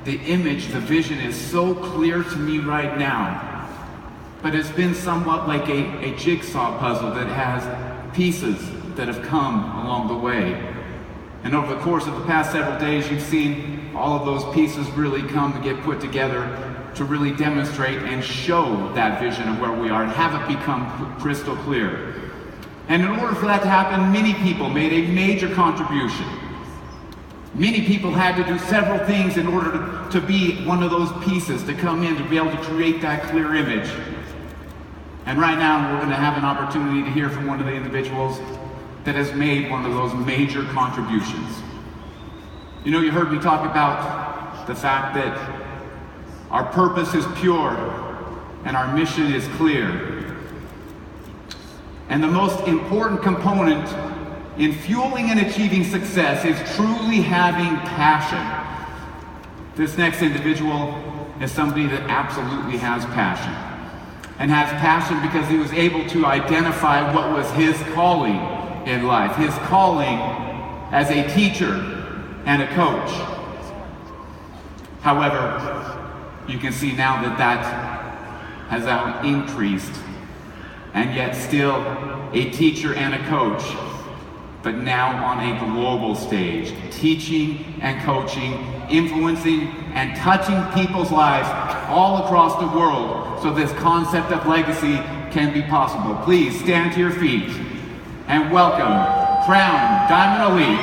the image, the vision is so clear to me right now, but it's been somewhat like a jigsaw puzzle that has pieces that have come along the way. And over the course of the past several days, you've seen all of those pieces really come to get put together to really demonstrate and show that vision of where we are and have it become crystal clear. And in order for that to happen, many people made a major contribution. Many people had to do several things in order to be one of those pieces, to come in, to be able to create that clear image. And right now, we're going to have an opportunity to hear from one of the individuals that has made one of those major contributions. You know, you heard me talk about the fact that our purpose is pure and our mission is clear. And the most important component in fueling and achieving success is truly having passion. This next individual is somebody that absolutely has passion. And has passion because he was able to identify what was his calling in life. His calling as a teacher and a coach. However, you can see now that has now increased. And yet still a teacher and a coach, but now on a global stage, teaching and coaching, influencing and touching people's lives all across the world so this concept of legacy can be possible. Please stand to your feet and welcome Crown Diamond Elite,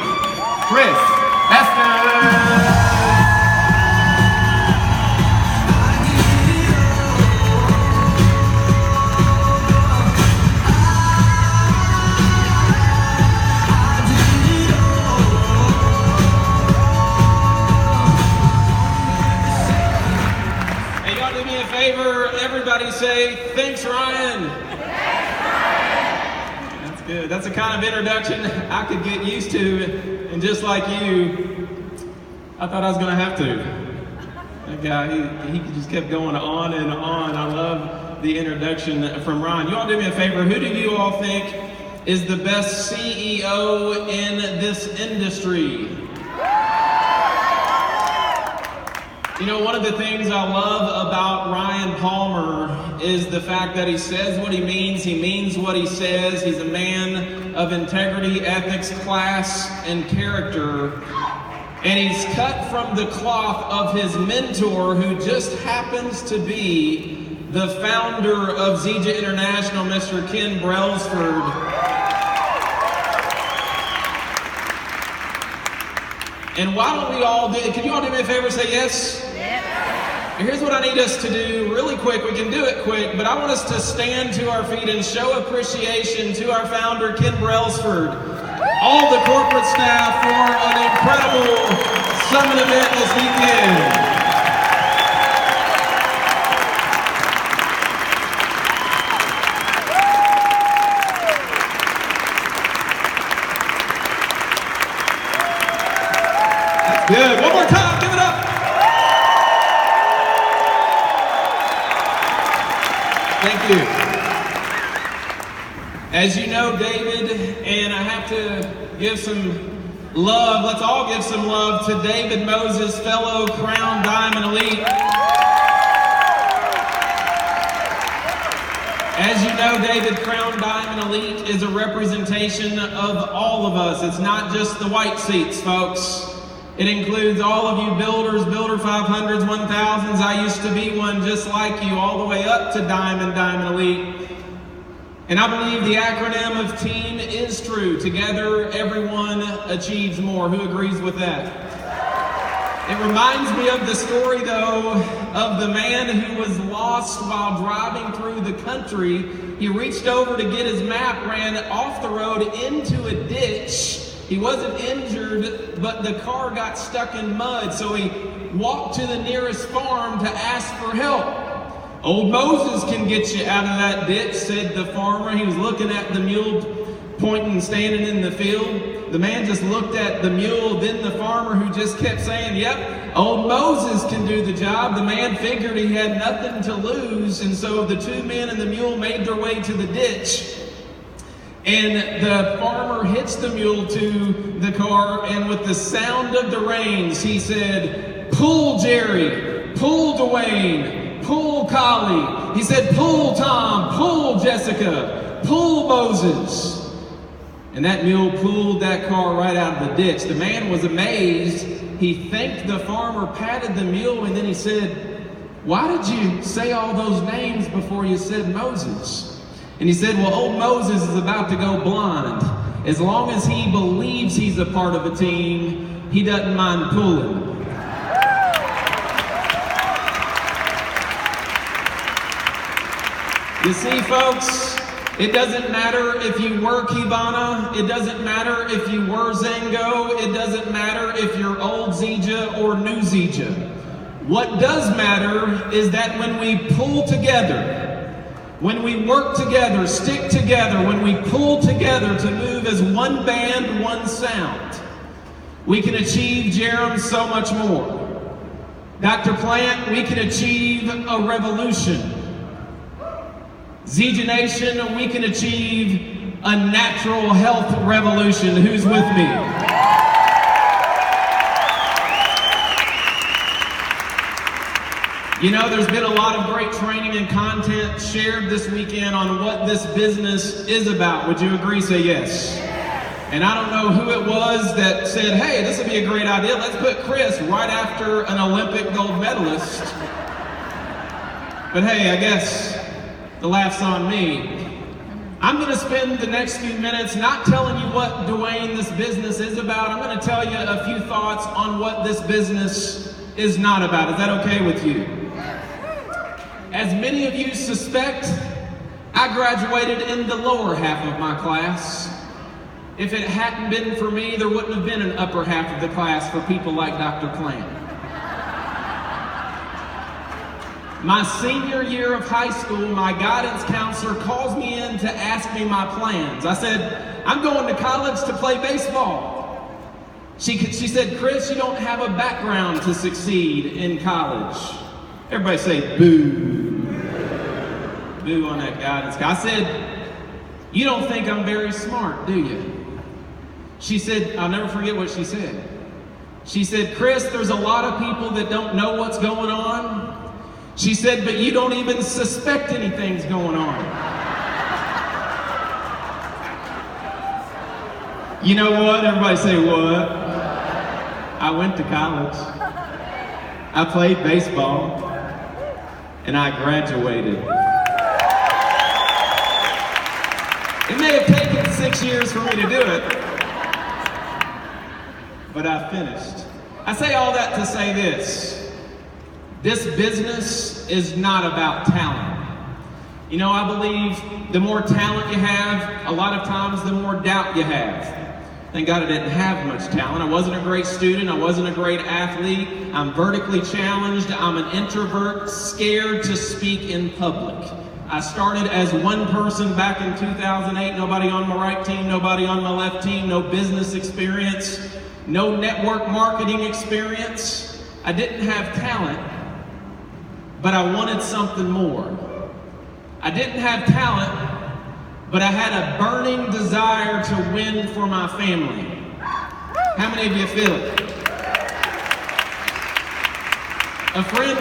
Estes. Everybody say, thanks, Ryan. That's good. That's the kind of introduction I could get used to. And just like you, I thought I was going to have to. That guy, he just kept going on and on. I love the introduction from Ryan. You all do me a favor. Who do you all think is the best CEO in this industry? You know, one of the things I love about Ryan Palmer is the fact that he says what he means what he says. He's a man of integrity, ethics, class, and character. And he's cut from the cloth of his mentor, who just happens to be the founder of Zija International, Mr. Ken Brailsford. And why don't we all can you all do me a favor, say yes? Here's what I need us to do really quick. We can do it quick, but I want us to stand to our feet and show appreciation to our founder, Ken Brailsford, all the corporate staff for an incredible summit event this weekend. That's good. One more time. Give it up. Thank you. As you know, David, and I have to give some love, let's all give some love to David Moses, fellow Crown Diamond Elite. As you know, David, Crown Diamond Elite is a representation of all of us. It's not just the white seats, folks. It includes all of you builders, Builder 500s, 1000s. I used to be one just like you, all the way up to Diamond Elite. And I believe the acronym of TEAM is true. Together, everyone achieves more. Who agrees with that? It reminds me of the story, though, of the man who was lost while driving through the country. He reached over to get his map, ran off the road into a ditch. He wasn't injured, but the car got stuck in mud, so he walked to the nearest farm to ask for help. Old Moses can get you out of that ditch, said the farmer. He was looking at the mule pointing, standing in the field. The man just looked at the mule, then the farmer, who just kept saying, yep, old Moses can do the job. The man figured he had nothing to lose, and so the two men and the mule made their way to the ditch. And the farmer hitched the mule to the car, and with the sound of the reins, he said, pull Jerry, pull Dwayne, pull Collie. He said, pull Tom, pull Jessica, pull Moses. And that mule pulled that car right out of the ditch. The man was amazed. He thanked the farmer, patted the mule, and then he said, why did you say all those names before you said Moses? And he said, well, old Moses is about to go blind. As long as he believes he's a part of a team, he doesn't mind pulling. You see, folks, it doesn't matter if you were Kivana, it doesn't matter if you were Zango, it doesn't matter if you're old Zija or new Zija. What does matter is that when we pull together, when we work together, stick together, when we pull together to move as one band, one sound, we can achieve, Jerem, so much more. Dr. Plant, we can achieve a revolution. Zija Nation, we can achieve a natural health revolution. Who's with me? You know, there's been a lot of great training and content shared this weekend on what this business is about. Would you agree? Say yes. And I don't know who it was that said, hey, this would be a great idea. Let's put Chris right after an Olympic gold medalist. But hey, I guess the laugh's on me. I'm going to spend the next few minutes not telling you what, Dwayne, this business is about. I'm going to tell you a few thoughts on what this business is not about. Is that okay with you? As many of you suspect, I graduated in the lower half of my class. If it hadn't been for me, there wouldn't have been an upper half of the class for people like Dr. Plant. My senior year of high school, my guidance counselor calls me in to ask me my plans. I said, I'm going to college to play baseball. She said, Chris, you don't have a background to succeed in college. Everybody say boo. Boo on that guidance. I said, you don't think I'm very smart, do you? She said, I'll never forget what she said. She said, Chris, there's a lot of people that don't know what's going on. She said, but you don't even suspect anything's going on. You know what? Everybody say what? I went to college. I played baseball. And I graduated. It may have taken 6 years for me to do it, but I finished. I say all that to say this. This business is not about talent. You know, I believe the more talent you have, a lot of times the more doubt you have. Thank God I didn't have much talent. I wasn't a great student. I wasn't a great athlete. I'm vertically challenged. I'm an introvert, scared to speak in public. I started as one person back in 2008. Nobody on my right team, nobody on my left team, no business experience, no network marketing experience. I didn't have talent, but I wanted something more. I didn't have talent, but I had a burning desire to win for my family. How many of you feel it? A friend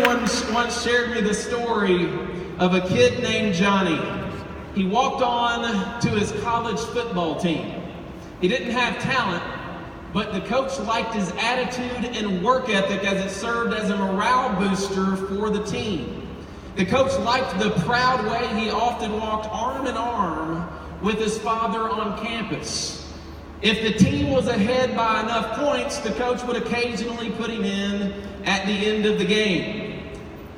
once shared me the story of a kid named Johnny. He walked on to his college football team. He didn't have talent, but the coach liked his attitude and work ethic as it served as a morale booster for the team. The coach liked the proud way he often walked arm in arm with his father on campus. If the team was ahead by enough points, the coach would occasionally put him in at the end of the game.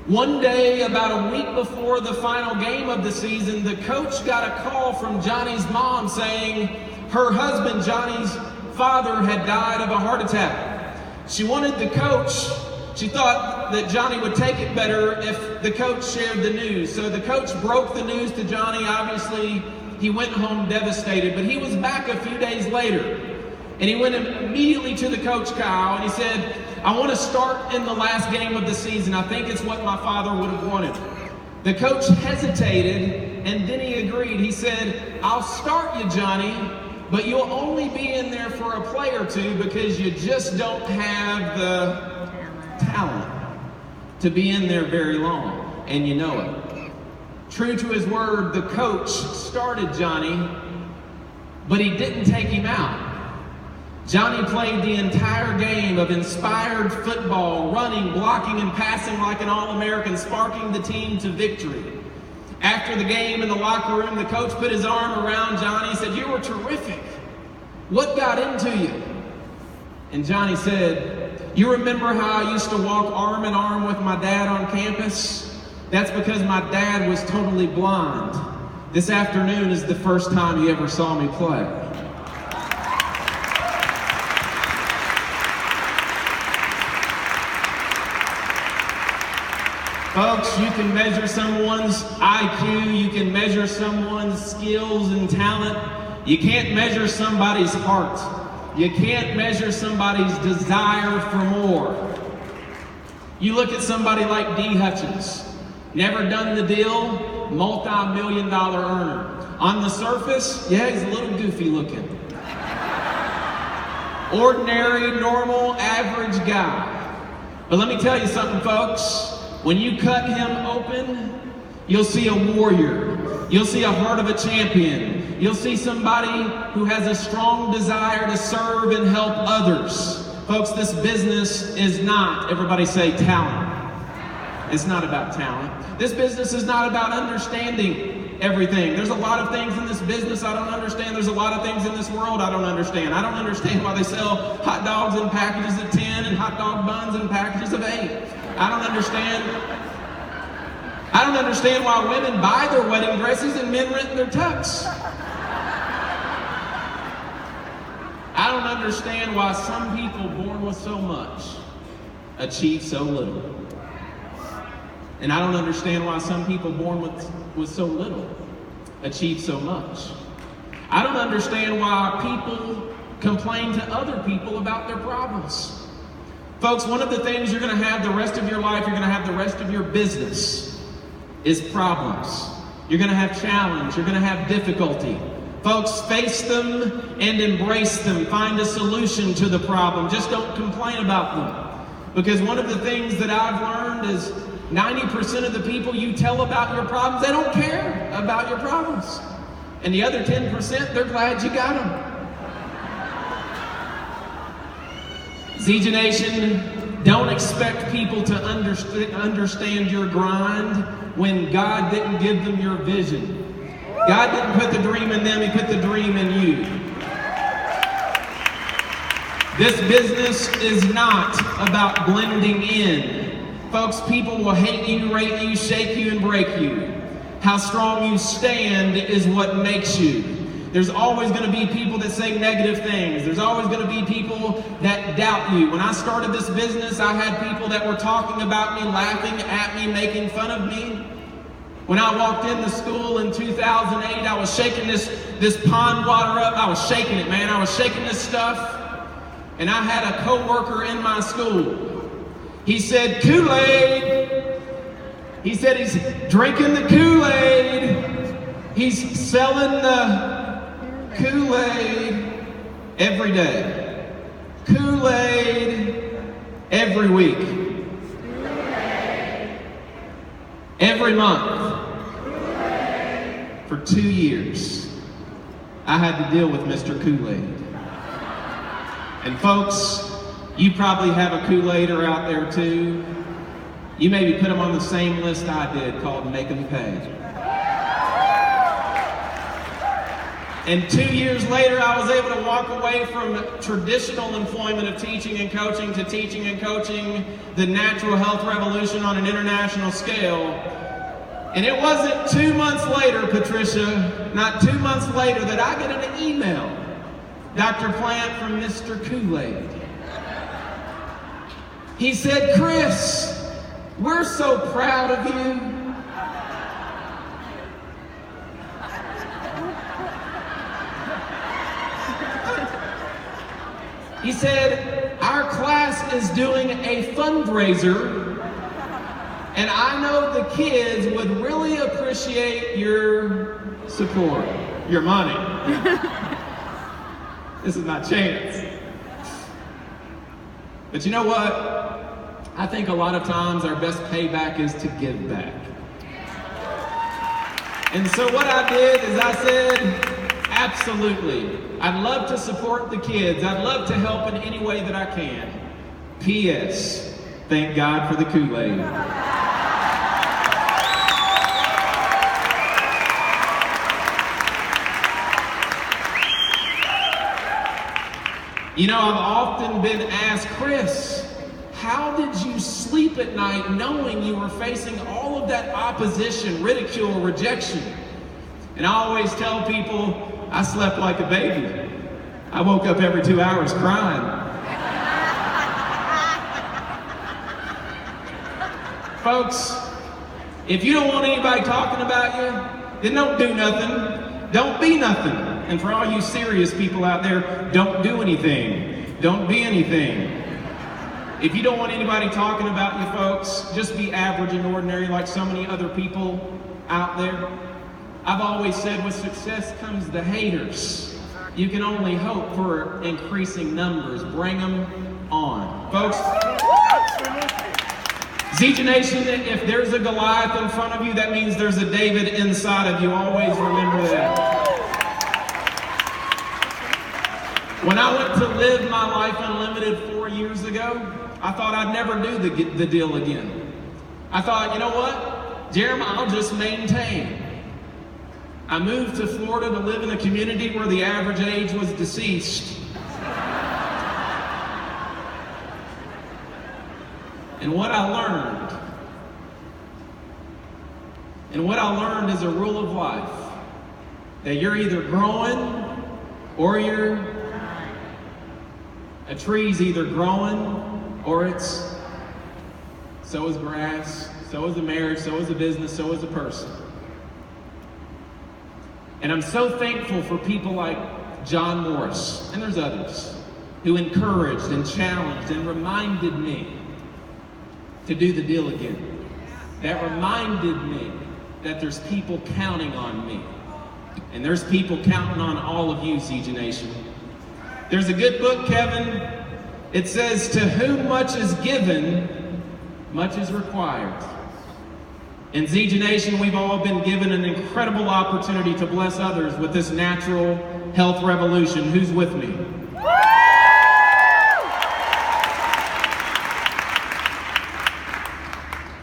One day, about a week before the final game of the season, the coach got a call from Johnny's mom saying her husband, Johnny's father, had died of a heart attack. She wanted the coach. She thought that Johnny would take it better if the coach shared the news. So the coach broke the news to Johnny. Obviously, he went home devastated, but he was back a few days later. And he went immediately to the coach, Kyle, and he said, I want to start in the last game of the season. I think it's what my father would have wanted. The coach hesitated, and then he agreed. He said, I'll start you, Johnny, but you'll only be in there for a play or two because you just don't have the talent to be in there very long, and you know it. True to his word, the coach started Johnny, but he didn't take him out. Johnny played the entire game of inspired football, running, blocking, and passing like an All-American, sparking the team to victory. After the game in the locker room, the coach put his arm around Johnny and said, "You were terrific. What got into you?" And Johnny said, "You remember how I used to walk arm in arm with my dad on campus? That's because my dad was totally blind. This afternoon is the first time he ever saw me play." Folks, you can measure someone's IQ, you can measure someone's skills and talent. You can't measure somebody's heart. You can't measure somebody's desire for more. You look at somebody like D. Hutchins, never done the deal, multi-million-dollar earner. On the surface, yeah, he's a little goofy looking. Ordinary, normal, average guy. But let me tell you something, folks. When you cut him open, you'll see a warrior. You'll see a heart of a champion. You'll see somebody who has a strong desire to serve and help others. Folks, this business is not, everybody say, talent. It's not about talent. This business is not about understanding everything. There's a lot of things in this business I don't understand. There's a lot of things in this world I don't understand. I don't understand why they sell hot dogs in packages of 10 and hot dog buns in packages of 8. I don't understand why women buy their wedding dresses and men rent their tux. I don't understand why some people born with so much achieve so little. And I don't understand why some people born with so little achieve so much. I don't understand why people complain to other people about their problems. Folks, one of the things you're going to have the rest of your life, you're going to have the rest of your business, is problems. You're going to have challenge. You're going to have difficulty. Folks, face them and embrace them. Find a solution to the problem. Just don't complain about them. Because one of the things that I've learned is 90% of the people you tell about your problems, they don't care about your problems. And the other 10%, they're glad you got them. Zija Nation, don't expect people to understand your grind when God didn't give them your vision. God didn't put the dream in them, He put the dream in you. This business is not about blending in. Folks, people will hate you, rate you, shake you, and break you. How strong you stand is what makes you. There's always going to be people that say negative things. There's always going to be people that doubt you. When I started this business, I had people that were talking about me, laughing at me, making fun of me. When I walked into school in 2008, I was shaking this pond water up. I was shaking it, man. I was shaking this stuff. And I had a coworker in my school. He said, "Kool-Aid." He said he's drinking the Kool-Aid. He's selling the Kool-Aid every day. Kool-Aid every week. Kool-Aid every month. Kool-Aid for 2 years. I had to deal with Mr. Kool-Aid. And folks, you probably have a Kool-Aider out there too. You maybe put them on the same list I did called Make 'em Pay. And 2 years later, I was able to walk away from traditional employment of teaching and coaching to teaching and coaching the natural health revolution on an international scale. And it wasn't 2 months later, Patricia, not 2 months later, that I get an email. Dr. Plant from Mr. Kool-Aid. He said, "Chris, we're so proud of you. He said, our class is doing a fundraiser, and I know the kids would really appreciate your support, your money." This is not chance. But you know what? I think a lot of times our best payback is to give back. And so what I did is I said, absolutely, I'd love to support the kids. I'd love to help in any way that I can. P.S. Thank God for the Kool-Aid. You know, I've often been asked, Chris, how did you sleep at night knowing you were facing all of that opposition, ridicule, rejection? And I always tell people, I slept like a baby. I woke up every 2 hours crying. Folks, if you don't want anybody talking about you, then don't do nothing. Don't be nothing. And for all you serious people out there, don't do anything. Don't be anything. If you don't want anybody talking about you, folks, just be average and ordinary like so many other people out there. I've always said with success comes the haters. You can only hope for increasing numbers. Bring them on. Folks, Zija Nation, if there's a Goliath in front of you, that means there's a David inside of you. Always remember that. When I went to live my life unlimited 4 years ago, I thought I'd never do the deal again. I thought, you know what, Jeremy, I'll just maintain. I moved to Florida to live in a community where the average age was deceased. And what I learned is a rule of life, that you're either growing or a tree's either growing or it's, so is grass, so is a marriage, so is a business, so is a person. And I'm so thankful for people like John Morris, and there's others, who encouraged and challenged and reminded me to do the deal again. That reminded me that there's people counting on me. And there's people counting on all of you, Zija Nation. There's a good book, Kevin. It says, to whom much is given, much is required. In Zija Nation, we've all been given an incredible opportunity to bless others with this natural health revolution. Who's with me?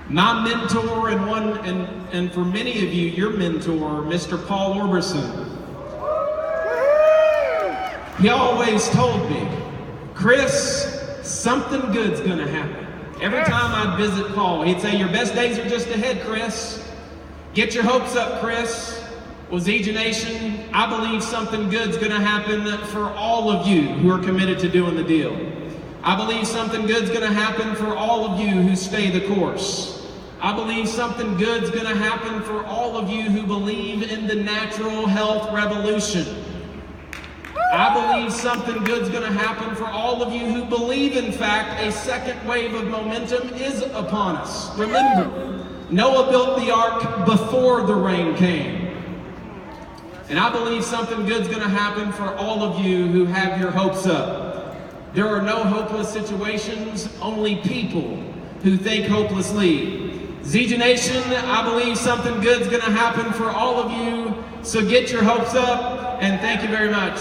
My mentor and for many of you, your mentor, Mr. Paul Orberson, he always told me, Chris, something good's gonna happen. Every time I'd visit Paul, he'd say, your best days are just ahead, Chris. Get your hopes up, Chris. Well, Zija Nation, I believe something good's gonna happen for all of you who are committed to doing the deal. I believe something good's gonna happen for all of you who stay the course. I believe something good's gonna happen for all of you who believe in the natural health revolution. I believe something good's gonna happen for all of you who believe, in fact, a second wave of momentum is upon us. Remember, Noah built the ark before the rain came. And I believe something good's gonna happen for all of you who have your hopes up. There are no hopeless situations, only people who think hopelessly. Zija Nation, I believe something good's gonna happen for all of you, so get your hopes up, and thank you very much.